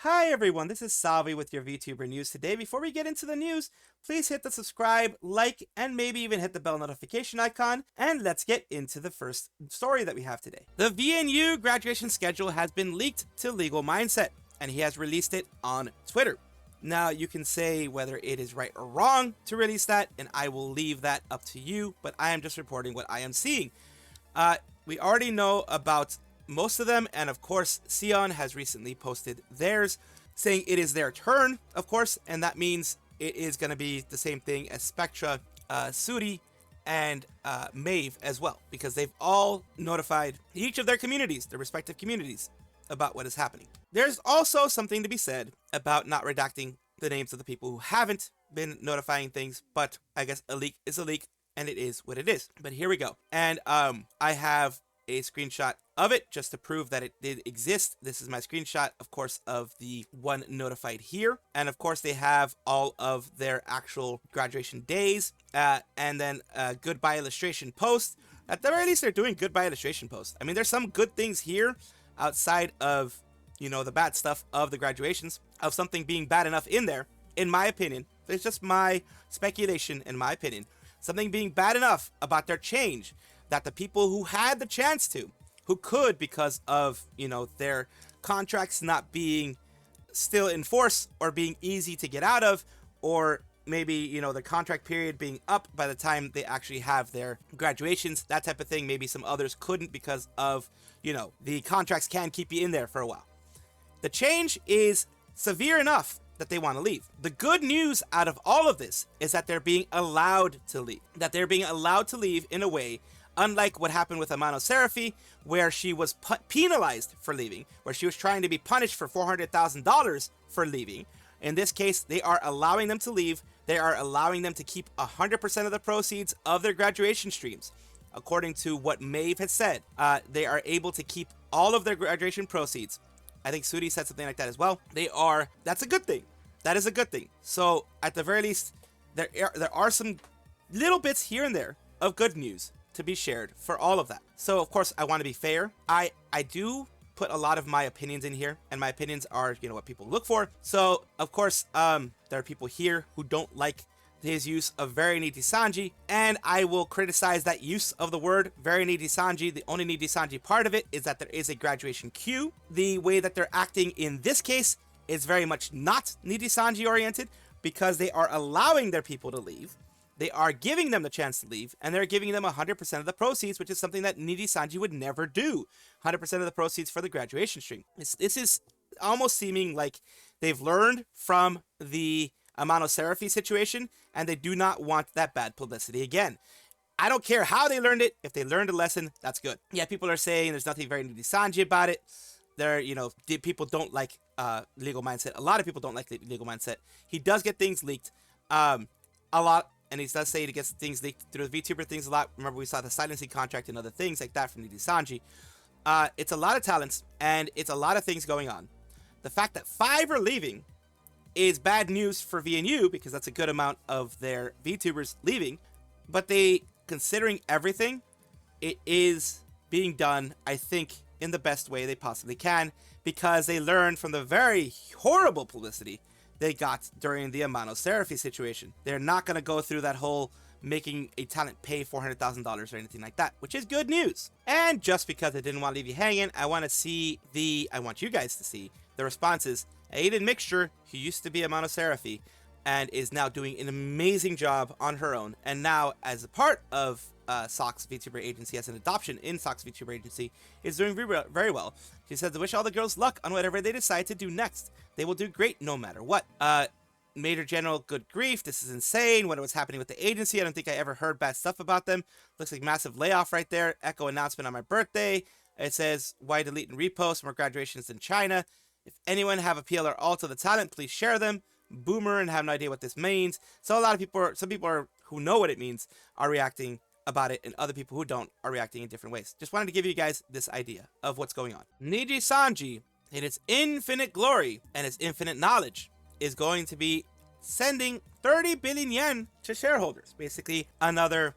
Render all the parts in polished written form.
Hi everyone, this is Salvi with your VTuber news today. Before we get into the news, please hit the subscribe, like, and maybe even hit the bell notification icon, and let's get into the first story that we have today. The VNU graduation schedule has been leaked to Legal Mindset, and he has released it on Twitter. Now, you can say whether it is right or wrong to release that, and I will leave that up to you, but I am just reporting what I am seeing. We already know about most of them, and of course Sion has recently posted theirs saying it is their turn, of course, and that means it is going to be the same thing as Spectra, Sudi, and Maeve as well, because they've all notified each of their communities, their respective communities, about what is happening. There's also something to be said about not redacting the names of the people who haven't been notifying things, but I guess a leak is a leak, and it is what it is. But here we go, and I have a screenshot of it just to prove that it did exist. This is my screenshot, of course, of the one notified here, and of course they have all of their actual graduation days, and then a goodbye illustration post. At the very least, they're doing goodbye illustration posts. I mean, there's some good things here outside of, you know, the bad stuff of the graduations, of something being bad enough in there, in my opinion. It's just my speculation, in my opinion. Something being bad enough about their change that the people who had the chance to, who could because of, you know, their contracts not being still in force or being easy to get out of, or maybe, you know, the contract period being up by the time they actually have their graduations, that type of thing. Maybe some others couldn't because of, you know, the contracts can keep you in there for a while. The change is severe enough that they want to leave. The good news out of all of this is that they're being allowed to leave. That they're being allowed to leave in a way unlike what happened with Amano Seraphi, where she was penalized for leaving, where she was trying to be punished for $400,000 for leaving. In this case, they are allowing them to leave. They are allowing them to keep 100% of the proceeds of their graduation streams. According to what Maeve has said, they are able to keep all of their graduation proceeds. I think Sudi said something like that as well. That's a good thing. That is a good thing. So at the very least, there are some little bits here and there of good news to be shared for all of that. So of course I want to be fair. I do put a lot of my opinions in here, and my opinions are, you know, what people look for. So of course there are people here who don't like his use of very Nijisanji, and I will criticize that use of the word very Nijisanji. The only Nijisanji part of it is that there is a graduation queue. The way that they're acting in this case is very much not Nijisanji oriented, because they are allowing their people to leave. They are giving them the chance to leave, and they're giving them 100% of the proceeds, which is something that Nijisanji would never do. 100% of the proceeds for the graduation stream. This is almost seeming like they've learned from the Amano Seraphi situation, and they do not want that bad publicity again. I don't care how they learned it. If they learned a lesson, that's good. Yeah, people are saying there's nothing very Nijisanji about it. You know, people don't like Legal Mindset. A lot of people don't like Legal Mindset. He does get things leaked a lot. And he does say he gets things leaked through the VTuber things a lot. Remember, we saw the silencing contract and other things like that from Nijisanji. It's a lot of talents, and it's a lot of things going on. The fact that 5 are leaving is bad news for VNU, because that's a good amount of their VTubers leaving. But considering everything, it is being done, I think, in the best way they possibly can, because they learned from the very horrible publicity they got during the Amano Seraphi situation. They're not going to go through that whole making a talent pay $400,000 or anything like that, which is good news. And just because I didn't want to leave you hanging, I want you guys to see the responses. Aiden Mixture, who used to be Amano Seraphi and is now doing an amazing job on her own, and now as a part of Sock's VTuber agency, as an adoption in Sock's VTuber agency, is doing very well. She says, I wish all the girls luck on whatever they decide to do next. They will do great no matter what. Major General, good grief, this is insane. What was happening with the agency, I don't think I ever heard bad stuff about them. Looks like massive layoff right there. Echo announcement on my birthday. It says, why delete and repost more graduations in China? If anyone have a PL or alt of the talent, please share them. Boomer and have no idea what this means. So a lot of people, some people who know what it means are reacting about it, and other people who don't are reacting in different ways. Just wanted to give you guys this idea of what's going on. Nijisanji, in its infinite glory and its infinite knowledge, is going to be sending 30 billion yen to shareholders. Basically, another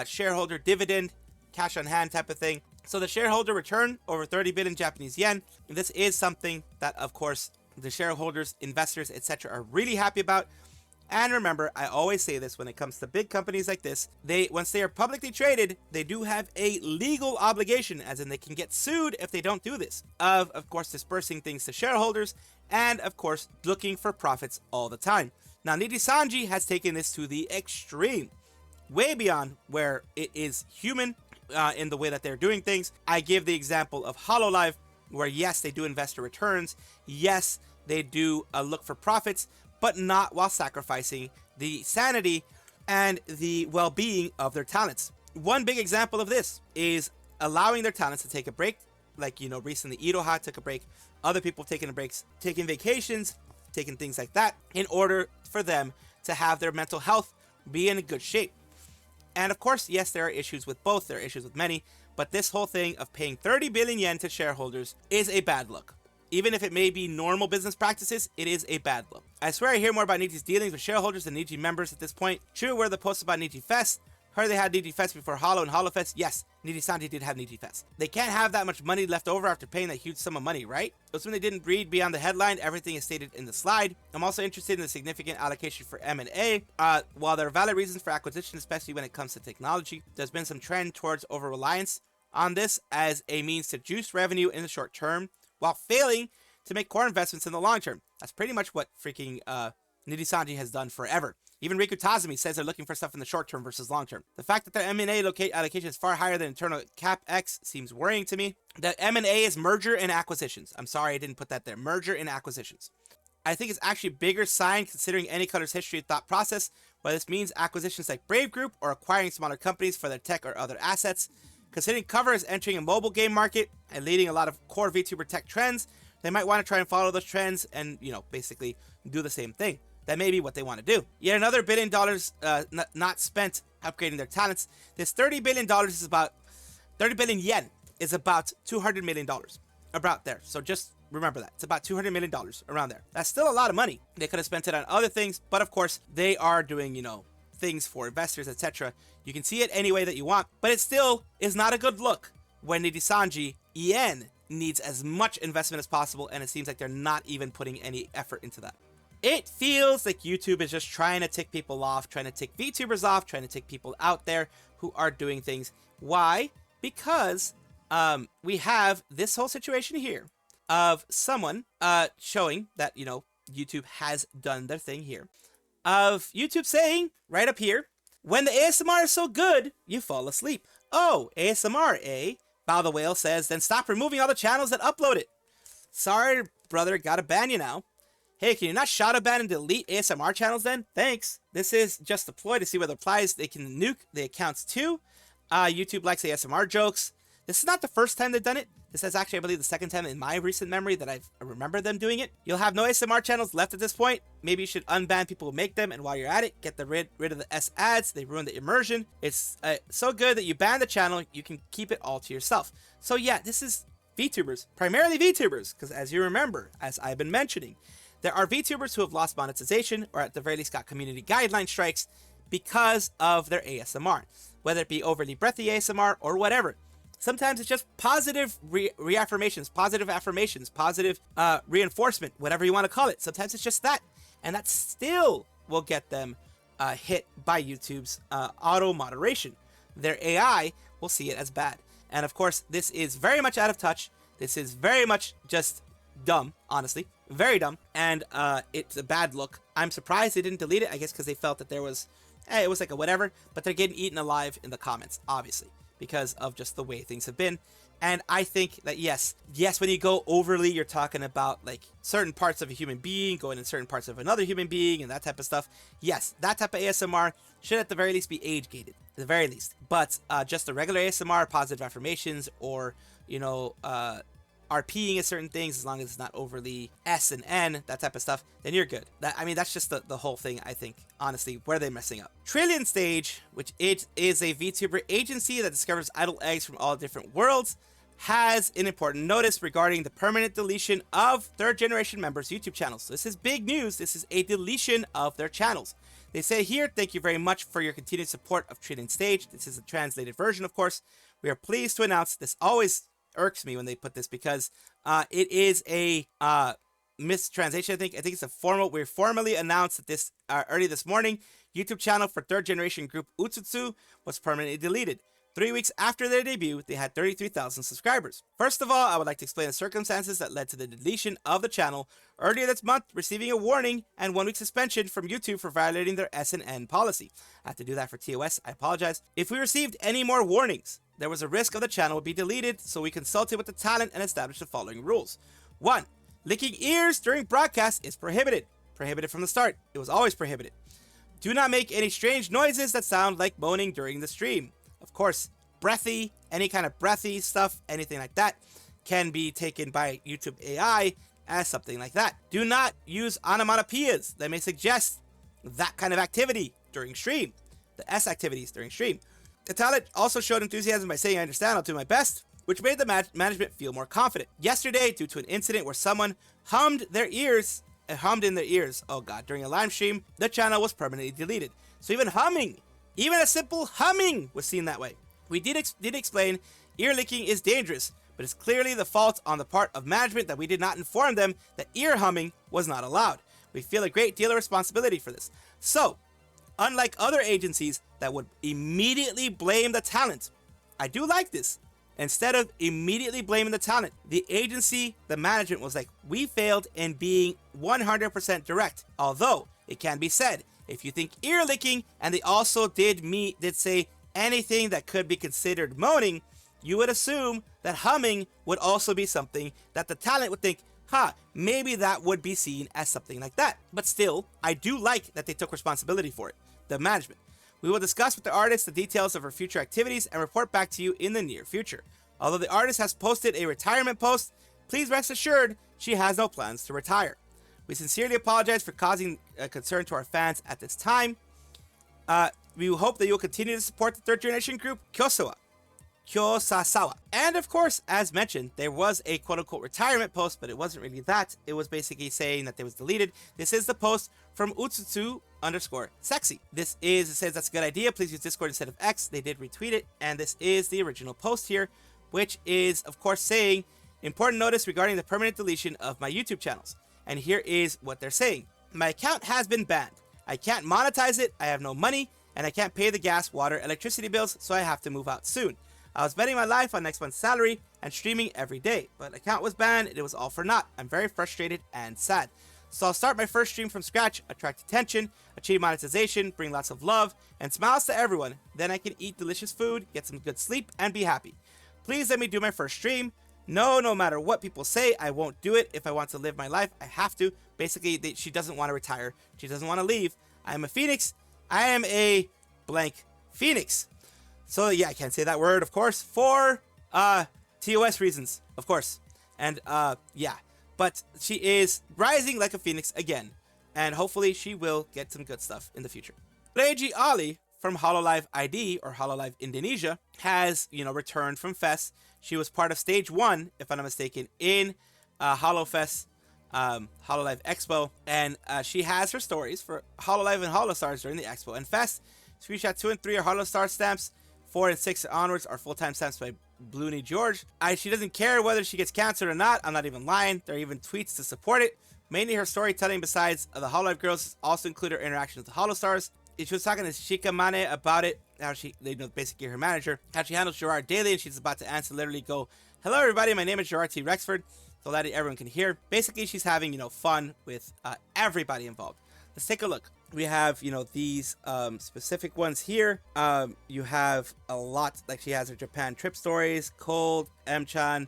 shareholder dividend, cash on hand type of thing. So the shareholder return over 30 billion Japanese yen. And this is something that, of course, the shareholders, investors, etc. are really happy about. And remember, I always say this when it comes to big companies like this, once they are publicly traded, they do have a legal obligation, as in they can get sued if they don't do this, of course, dispersing things to shareholders and, of course, looking for profits all the time. Now, Nijisanji has taken this to the extreme, way beyond where it is human in the way that they're doing things. I give the example of hololive, where yes, they do investor returns, yes, they do look for profits, but not while sacrificing the sanity and the well-being of their talents. One big example of this is allowing their talents to take a break. Like, you know, recently Iroha took a break. Other people taking breaks, taking vacations, taking things like that in order for them to have their mental health be in a good shape. And of course, yes, there are issues with both. There are issues with many. But this whole thing of paying 30 billion yen to shareholders is a bad look. Even if it may be normal business practices, it is a bad look. I swear I hear more about Niji's dealings with shareholders than Niji members at this point. True, where the posts about Niji Fest. Heard they had Niji Fest before Hollow and Hollow Fest. Yes, Nijisanji did have Niji Fest. They can't have that much money left over after paying that huge sum of money, right? Assuming they didn't read beyond the headline, everything is stated in the slide. I'm also interested in the significant allocation for M&A. While there are valid reasons for acquisition, especially when it comes to technology, there's been some trend towards over-reliance on this as a means to juice revenue in the short term, while failing to make core investments in the long term. That's pretty much what freaking Nijisanji has done forever. Even Riku Tazumi says they're looking for stuff in the short term versus long term. The fact that their M&A allocation is far higher than internal CapEx seems worrying to me. That M&A is merger and acquisitions. I'm sorry I didn't put that there. Merger and acquisitions. I think it's actually a bigger sign considering any color's history and thought process, whether this means acquisitions like Brave Group or acquiring smaller companies for their tech or other assets. Considering Cover is entering a mobile game market and leading a lot of core VTuber tech trends, they might want to try and follow those trends and, you know, basically do the same thing. That may be what they want to do. Yet another $1 billion not spent upgrading their talents. This $30 billion is about 30 billion yen is about $200 million. About there. So just remember that. It's about $200 million around there. That's still a lot of money. They could have spent it on other things, but of course they are doing, you know, things for investors, etc. You can see it any way that you want, but it still is not a good look when Nijisanji yen needs as much investment as possible, and it seems like they're not even putting any effort into that. It feels like YouTube is just trying to tick people off, trying to tick VTubers off, trying to tick people out there who are doing things. Why? Because we have this whole situation here of someone showing that, you know, YouTube has done their thing here. Of YouTube saying, right up here, when the ASMR is so good, you fall asleep. Oh, ASMR, eh? Bow the Whale says, then stop removing all the channels that upload it. Sorry, brother, gotta ban you now. Hey, can you not shadow ban and delete ASMR channels then? Thanks. This is just a ploy to see whether applies. They can nuke the accounts too. YouTube likes ASMR jokes. This is not the first time they've done it. This is actually, I believe, the second time in my recent memory that I remember them doing it. You'll have no ASMR channels left at this point. Maybe you should unban people who make them, and while you're at it, get rid of the S ads. They ruin the immersion. It's so good that you ban the channel, you can keep it all to yourself. So yeah, this is VTubers, primarily VTubers, because as you remember, as I've been mentioning, there are VTubers who have lost monetization, or at the very least got community guideline strikes because of their ASMR, whether it be overly breathy ASMR or whatever. Sometimes it's just positive reaffirmations, positive affirmations, positive reinforcement, whatever you want to call it. Sometimes it's just that. And that still will get them hit by YouTube's auto moderation. Their AI will see it as bad. And of course, this is very much out of touch. This is very much just dumb, honestly. Very dumb. And it's a bad look. I'm surprised they didn't delete it. I guess because they felt that there was, it was like a whatever. But they're getting eaten alive in the comments, obviously, because of just the way things have been. And I think that yes, when you go overly, you're talking about like certain parts of a human being going in certain parts of another human being and that type of stuff. Yes, that type of ASMR should at the very least be age gated, at the very least. But just the regular ASMR, positive affirmations, or, you know, RPing at certain things, as long as it's not overly S and N, that type of stuff, then you're good. I mean, that's just the whole thing, I think, honestly, where they're messing up. Trillion Stage, which it is a VTuber agency that discovers idle eggs from all different worlds, has an important notice regarding the permanent deletion of third-generation members' YouTube channels. So this is big news. This is a deletion of their channels. They say here, thank you very much for your continued support of Trillion Stage. This is a translated version, of course. We are pleased to announce, this always irks me when they put this, because it is a mistranslation, I think it's a formal. We formally announced that this early this morning, YouTube channel for third generation group Utsutsu was permanently deleted. 3 weeks after their debut, they had 33,000 subscribers. First of all, I would like to explain the circumstances that led to the deletion of the channel. Earlier this month, receiving a warning and 1 week suspension from YouTube for violating their S&N policy. I have to do that for TOS, I apologize. If we received any more warnings, there was a risk of the channel would be deleted, so we consulted with the talent and established the following rules. 1. Licking ears during broadcast is prohibited. Prohibited from the start. It was always prohibited. Do not make any strange noises that sound like moaning during the stream. Of course, breathy, any kind of breathy stuff, anything like that, can be taken by YouTube AI as something like that. Do not use onomatopoeias that may suggest that kind of activity during stream. The S activities during stream. The talent also showed enthusiasm by saying, "I understand, I'll do my best," which made the management feel more confident. Yesterday, due to an incident where someone hummed in their ears, oh god, during a live stream, the channel was permanently deleted. So even humming, even a simple humming was seen that way. We did explain ear licking is dangerous, but it's clearly the fault on the part of management that we did not inform them that ear humming was not allowed. We feel a great deal of responsibility for this. So, unlike other agencies that would immediately blame the talent, I do like this. Instead of immediately blaming the talent, the agency, the management was like, we failed in being 100% direct. Although, it can be said, if you think ear licking, and they also did say anything that could be considered moaning, you would assume that humming would also be something that the talent would think, maybe that would be seen as something like that. But still, I do like that they took responsibility for it, the management. We will discuss with the artist the details of her future activities and report back to you in the near future. Although the artist has posted a retirement post, please rest assured she has no plans to retire. We sincerely apologize for causing concern to our fans at this time. We hope that you will continue to support the third generation group Kyosasawa. And of course, as mentioned, there was a quote-unquote retirement post, but it wasn't really that. It was basically saying that it was deleted. This is the post from Utsutsu_sexy. It says that's a good idea. Please use Discord instead of X. They did retweet it. And this is the original post here, which is, of course, saying, important notice regarding the permanent deletion of my YouTube channels. And here is what they're saying. My account has been banned. I can't monetize it. I have no money. And I can't pay the gas, water, electricity bills, so I have to move out soon. I was betting my life on next month's salary and streaming every day, but account was banned and it was all for naught. I'm very frustrated and sad. So I'll start my first stream from scratch, attract attention, achieve monetization, bring lots of love and smiles to everyone. Then I can eat delicious food, get some good sleep, and be happy. Please let me do my first stream. No matter what people say, I won't do it. If I want to live my life, I have to. Basically, she doesn't want to retire. She doesn't want to leave. I am a phoenix. I am a blank phoenix. So yeah, I can't say that word, of course, for TOS reasons, of course. And yeah, but she is rising like a phoenix again, and hopefully she will get some good stuff in the future. Reiji Ollie from hololive ID or hololive Indonesia has, returned from Fest. She was part of stage 1, if I'm not mistaken, in HoloFest, Hololive Expo, and she has her stories for Hololive and Holostars during the Expo and Fest. Screenshot 2 and 3 are Holostar stamps. 4 and 6 onwards are full-time stamps by Blooney George. She doesn't care whether she gets canceled or not. I'm not even lying. There are even tweets to support it. Mainly her storytelling besides the Hololive girls also include her interaction with the Holostars. She was talking to Shikamane about it, how basically her manager, how she handles Gerard daily, and she's about to answer, literally go, "Hello everybody, my name is Gerard T. Rexford," so that everyone can hear. Basically, she's having, fun with everybody involved. Let's take a look. We have, these specific ones here. You have a lot, like she has her Japan trip stories, Cold, M-chan,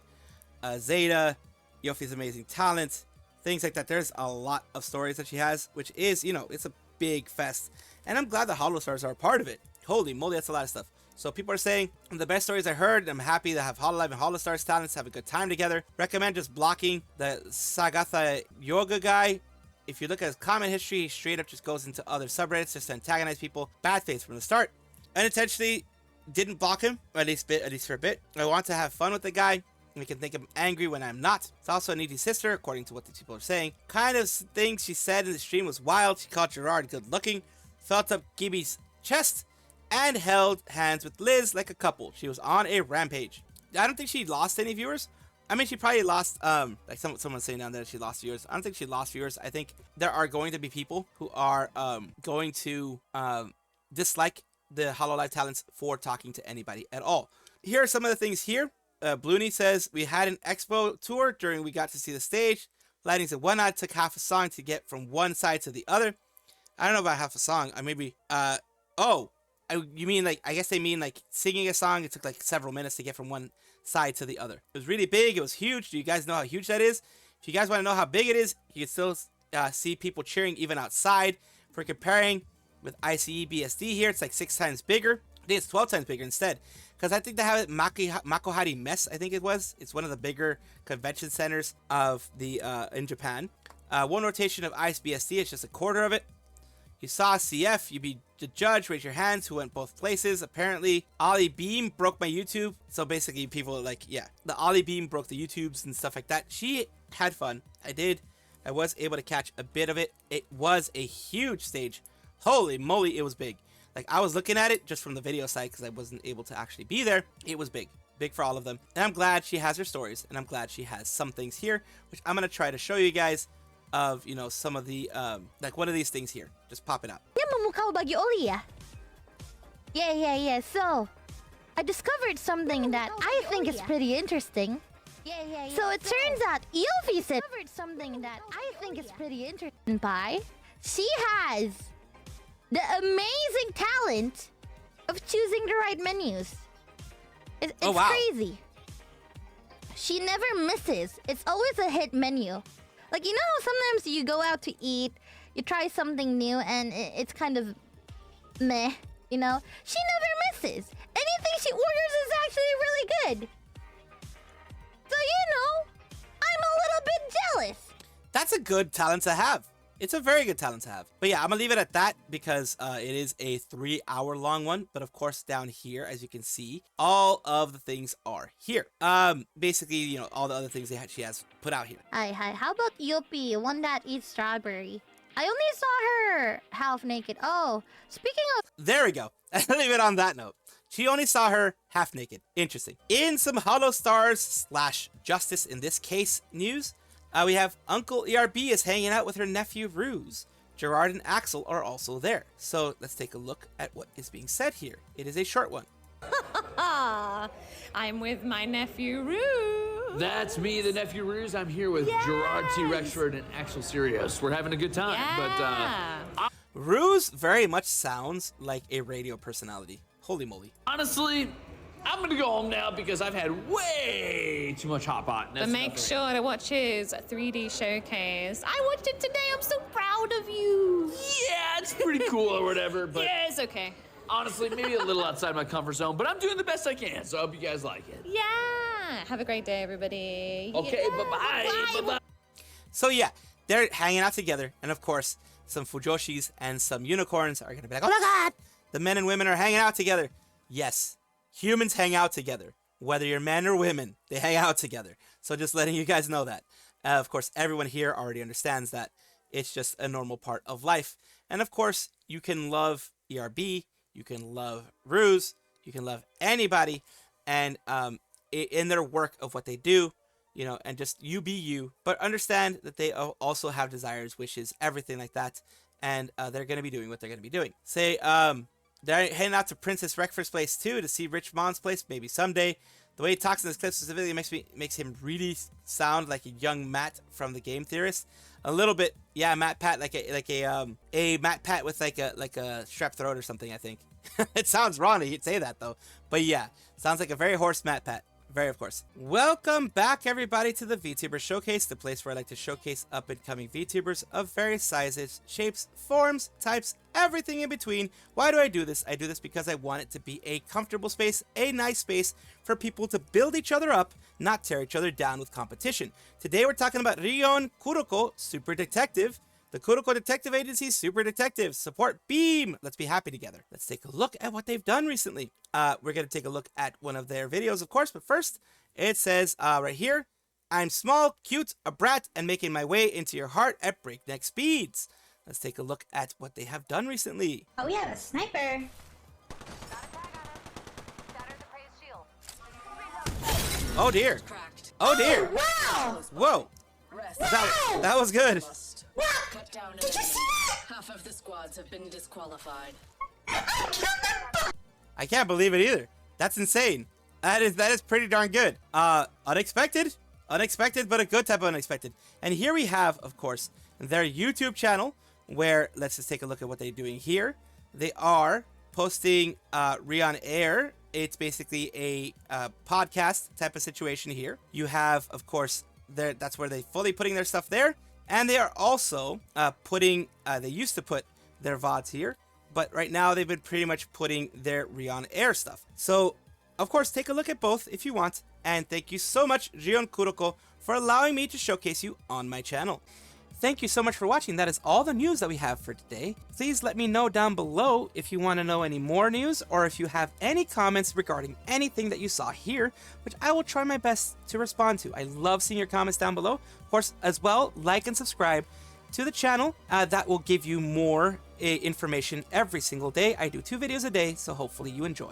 Zeta, Yofi's amazing talent, things like that. There's a lot of stories that she has, which is, it's a big fest. And I'm glad the Holostars are a part of it. Holy moly, that's a lot of stuff. So people are saying, the best stories I heard, I'm happy to have Hololive and Holostars talents have a good time together. Recommend just blocking the Sagatha Yoga guy. If you look at his comment history, he straight up just goes into other subreddits just to antagonize people. Bad faith from the start. Unintentionally didn't block him, at least for a bit. I want to have fun with the guy. We can think I'm angry when I'm not. It's also a needy sister, according to what these people are saying. Kind of things she said in the stream was wild. She called Gerard good looking, felt up Gibby's chest, and held hands with Liz like a couple. She was on a rampage. I don't think she lost any viewers, I mean, she probably lost, like someone's saying down there she lost viewers. I don't think she lost viewers. I think there are going to be people who are going to dislike the hololive talents for talking to anybody at all. Here are some of the things here. Blooney says, we had an Expo tour during we got to see the stage. Lighting said, one night took half a song to get from one side to the other. I don't know about half a song. I maybe, you mean like, I guess they mean like singing a song. It took like several minutes to get from one side to the other. It was really big. It was huge. Do you guys know how huge that is? If you guys want to know how big it is, you can still see people cheering even outside. For comparing with ICE BSD here, it's like 6 times bigger. I think it's 12 times bigger instead. Because I think they have it Makohari Mess, I think it was. It's one of the bigger convention centers of the in Japan. One rotation of ICE BSD is just a quarter of it. You saw CF, you be the judge, raise your hands, who went both places. Apparently, Ollie Beam broke my YouTube. So basically, people are like, yeah, the Ollie Beam broke the YouTubes and stuff like that. She had fun. I was able to catch a bit of it. It was a huge stage. Holy moly, it was big. Like, I was looking at it just from the video side because I wasn't able to actually be there. It was big. Big for all of them. And I'm glad she has her stories. And I'm glad she has some things here, which I'm going to try to show you guys of, you know, some of the, like one of these things here. Just pop it out. Bagi Ollie, yeah? Yeah. So, I discovered something that I think is pretty interesting. So it turns out Yofi said something that I think is pretty interesting by. She has the amazing talent of choosing the right menus. It's wow. crazy. She never misses. It's always a hit menu. Like, you know how sometimes you go out to eat, you try something new, and it's kind of meh, you know? She never misses. Anything she orders is actually really good. So, you know, I'm a little bit jealous. That's a good talent to have. It's a very good talent to have. But yeah, I'm gonna leave it at that because it is a 3-hour long one. But of course, down here, as you can see, all of the things are here. Basically, you know, all the other things she has put out here. Hi. How about Yopi, one that eats strawberry? I only saw her half naked. Oh, speaking of... There we go. I'll leave it on that note. She only saw her half naked. Interesting. In some Hollow Stars / Justice, in this case, news, we have Uncle ERB is hanging out with her nephew Ruze. Gerard and Axel are also there. So let's take a look at what is being said here. It is a short one. I'm with my nephew Ruze. That's me, the nephew Ruze. I'm here with Gerard T. Rexford and Axel Sirius. We're having a good time. Yeah. But Ruze very much sounds like a radio personality. Holy moly. honestly, I'm gonna go home now because I've had way too much hot pot. But make sure to watch his 3D showcase. I watched it today. I'm so proud of you. Yeah, it's pretty cool or whatever, but Yeah, it's okay. honestly, maybe a little outside my comfort zone, but I'm doing the best I can, so I hope you guys like it. Yeah. Have a great day, everybody. Okay, Yeah. bye-bye. Bye-bye. So yeah, they're hanging out together. And of course, some Fujoshis and some unicorns are going to be like, oh my god, the men and women are hanging out together. Yes, humans hang out together. Whether you're men or women, they hang out together. So just letting you guys know that. Of course, everyone here already understands that. It's just a normal part of life. And of course, you can love ERB, you can love Ruze, you can love anybody, and in their work of what they do, you know, and just you be you, but understand that they also have desires, wishes, everything like that, and they're going to be doing what they're going to be doing. Say, they're heading out to Princess Rexford's place too to see Rich Mom's place, maybe someday. The way he talks in this clip specifically makes him really sound like a young Matt from the Game Theorist. A little bit, yeah, Matt Pat, like a Matt Pat with like a strep throat or something, I think. It sounds wrong to say that though, but yeah, sounds like a very hoarse Matt Pat. Very, of course. Welcome back, everybody, to the VTuber Showcase, the place where I like to showcase up-and-coming VTubers of various sizes, shapes, forms, types, everything in between. Why do I do this? I do this because I want it to be a comfortable space, a nice space for people to build each other up, not tear each other down with competition. Today, we're talking about Rion Kuroko, Super Detective. The Kuroko Detective Agency's Super Detectives. Support Beam! Let's be happy together. Let's take a look at what they've done recently. We're going to take a look at one of their videos, of course, but first, it says right here, I'm small, cute, a brat, and making my way into your heart at breakneck speeds. Let's take a look at what they have done recently. Oh, we have a sniper. Oh dear. Oh dear. Wow! Whoa. That was good. Cut down Did you see that? Half of the squads have been disqualified. I can't believe it either. That's insane. That is pretty darn good. Unexpected, but a good type of unexpected. And here we have, of course, their YouTube channel, where let's just take a look at what they're doing here. They are posting Rion Air. It's basically a podcast type of situation here. You have, of course, that's where they fully putting their stuff there. And they are also putting, they used to put their VODs here, but right now they've been pretty much putting their Rion Air stuff. So, of course, take a look at both if you want. And thank you so much, Rion Kuroko, for allowing me to showcase you on my channel. Thank you so much for watching. That is all the news that we have for today. Please let me know down below if you want to know any more news or if you have any comments regarding anything that you saw here, which I will try my best to respond to. I love seeing your comments down below. Of course, as well, like and subscribe to the channel. That will give you more information every single day. I do 2 videos a day, so hopefully you enjoy.